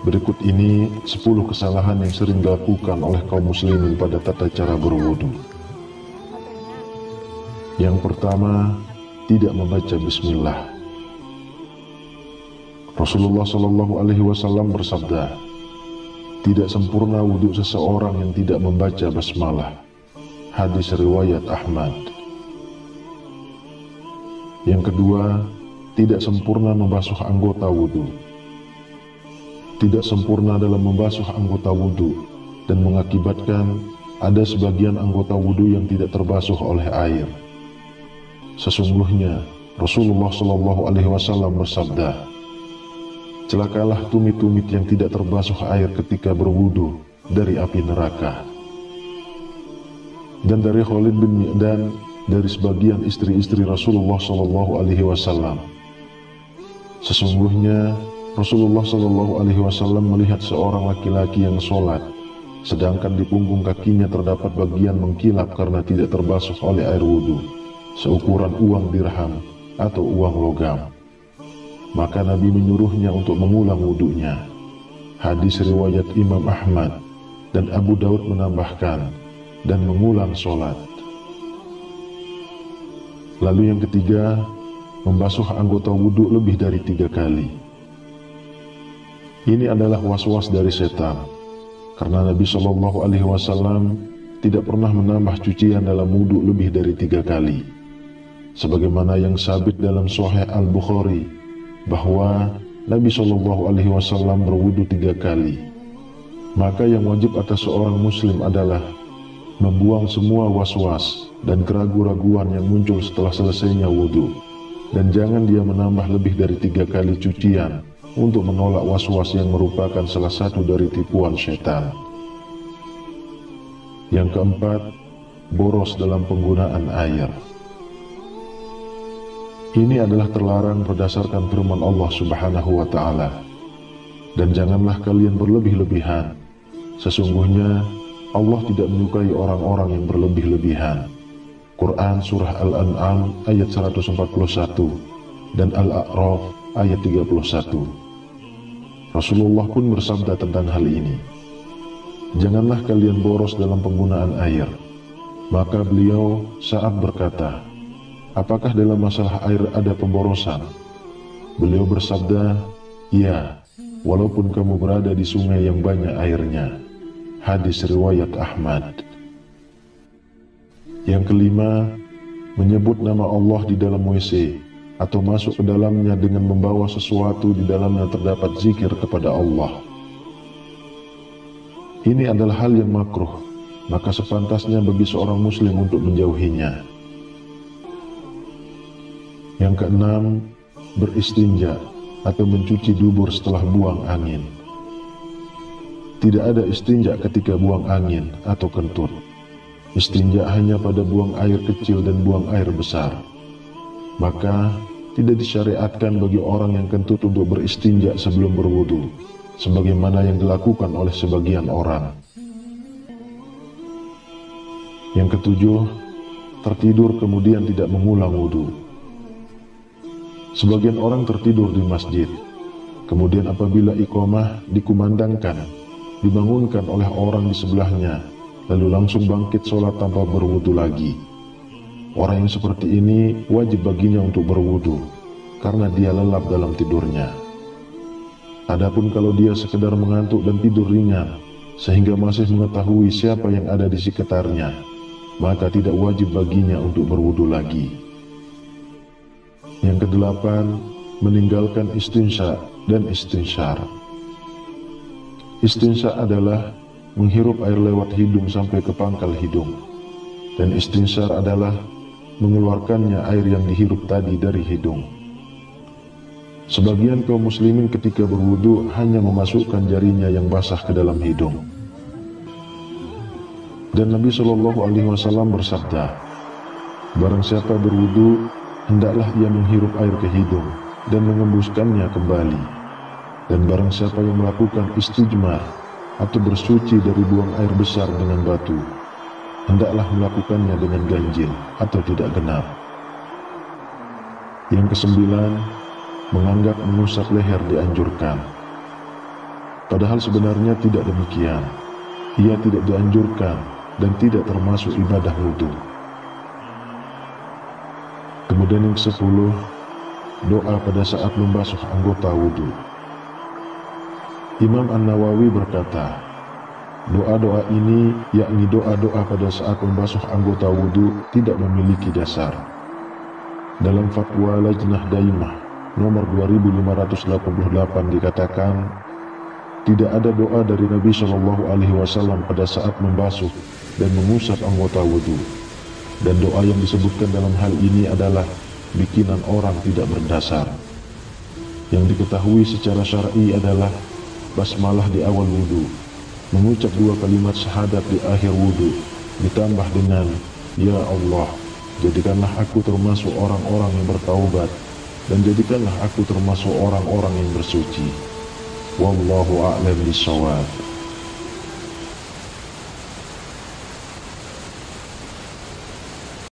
Berikut ini 10 kesalahan yang sering dilakukan oleh kaum muslimin pada tata cara berwudu. Yang pertama, tidak membaca bismillah. Rasulullah SAW bersabda, tidak sempurna wudu seseorang yang tidak membaca basmalah. Hadis riwayat Ahmad. Yang kedua, tidak sempurna membasuh anggota wudu. Tidak sempurna dalam membasuh anggota wudu dan mengakibatkan ada sebagian anggota wudu yang tidak terbasuh oleh air. Sesungguhnya Rasulullah SAW bersabda, celakalah tumit-tumit yang tidak terbasuh air ketika berwudu dari api neraka. Dan dari Khalid bin Mi'dan, dari sebagian istri-istri Rasulullah SAW, sesungguhnya Rasulullah SAW melihat seorang laki-laki yang sholat, sedangkan di punggung kakinya terdapat bagian mengkilap karena tidak terbasuh oleh air wudu, seukuran uang dirham atau uang logam. Maka Nabi menyuruhnya untuk mengulang wudunya. Hadis riwayat Imam Ahmad, dan Abu Daud menambahkan, dan mengulang sholat. Lalu yang ketiga, membasuh anggota wudu lebih dari 3 kali. Ini adalah was-was dari setan, karena Nabi SAW tidak pernah menambah cucian dalam wudu lebih dari 3 kali. Sebagaimana yang sabit dalam Sahih Al-Bukhari, bahwa Nabi SAW berwudu 3 kali. Maka yang wajib atas seorang muslim adalah membuang semua was-was dan keraguan-raguan yang muncul setelah selesainya wudu, dan jangan dia menambah lebih dari 3 kali cucian untuk menolak was-was yang merupakan salah satu dari tipuan syaitan. Yang keempat, boros dalam penggunaan air. Ini adalah terlarang berdasarkan firman Allah Subhanahu wa Ta'ala. Dan janganlah kalian berlebih-lebihan. Sesungguhnya Allah tidak menyukai orang-orang yang berlebih-lebihan. Quran Surah Al-An'am ayat 141 dan Al-A'raf ayat 31. Rasulullah pun bersabda tentang hal ini, janganlah kalian boros dalam penggunaan air. Maka beliau saat berkata, apakah dalam masalah air ada pemborosan? Beliau bersabda, ya, walaupun kamu berada di sungai yang banyak airnya. Hadis riwayat Ahmad. Yang kelima, menyebut nama Allah di dalam WC atau masuk ke dalamnya dengan membawa sesuatu di dalamnya terdapat zikir kepada Allah. Ini adalah hal yang makruh, maka sepantasnya bagi seorang muslim untuk menjauhinya. Yang keenam, beristinja atau mencuci dubur setelah buang angin. Tidak ada istinja ketika buang angin atau kentut. Istinja hanya pada buang air kecil dan buang air besar. Maka tidak disyariatkan bagi orang yang kentut untuk beristinja sebelum berwudu, sebagaimana yang dilakukan oleh sebagian orang. Yang ketujuh, tertidur kemudian tidak mengulang wudu. Sebagian orang tertidur di masjid, kemudian apabila iqamah dikumandangkan, dibangunkan oleh orang di sebelahnya, lalu langsung bangkit sholat tanpa berwudu lagi. Orang yang seperti ini wajib baginya untuk berwudu, karena dia lelap dalam tidurnya. Adapun kalau dia sekedar mengantuk dan tidur ringan, sehingga masih mengetahui siapa yang ada di sekitarnya, maka tidak wajib baginya untuk berwudu lagi. Yang kedelapan, meninggalkan istinsya dan istinsyar. Istinsya adalah menghirup air lewat hidung sampai ke pangkal hidung, dan istinsyar adalah mengeluarkannya air yang dihirup tadi dari hidung. Sebagian kaum muslimin ketika berwudu hanya memasukkan jarinya yang basah ke dalam hidung. Dan Nabi SAW bersabda, barang siapa berwudu, hendaklah ia menghirup air ke hidung dan mengembuskannya kembali. Dan barang siapa yang melakukan istijmar atau bersuci dari buang air besar dengan batu, hendaklah melakukannya dengan ganjil atau tidak genap. Yang kesembilan, menganggap mengusap leher dianjurkan. Padahal sebenarnya tidak demikian. Ia tidak dianjurkan dan tidak termasuk ibadah wudu. Kemudian yang ke-10, doa pada saat membasuh anggota wudu. Imam An-Nawawi berkata, doa-doa ini, yakni doa-doa pada saat membasuh anggota wudu, tidak memiliki dasar. Dalam fatwa Lajnah Daimah nomor 2588 dikatakan, tidak ada doa dari Nabi SAW pada saat membasuh dan mengusap anggota wudu. Dan doa yang disebutkan dalam hal ini adalah bikinan orang tidak berdasar. Yang diketahui secara syar'i adalah basmalah di awal wudu, mengucap 2 kalimat syahadat di akhir wudu, ditambah dengan Ya Allah, jadikanlah aku termasuk orang-orang yang bertaubat, dan jadikanlah aku termasuk orang-orang yang bersuci. Wallahu a'lam bishawab.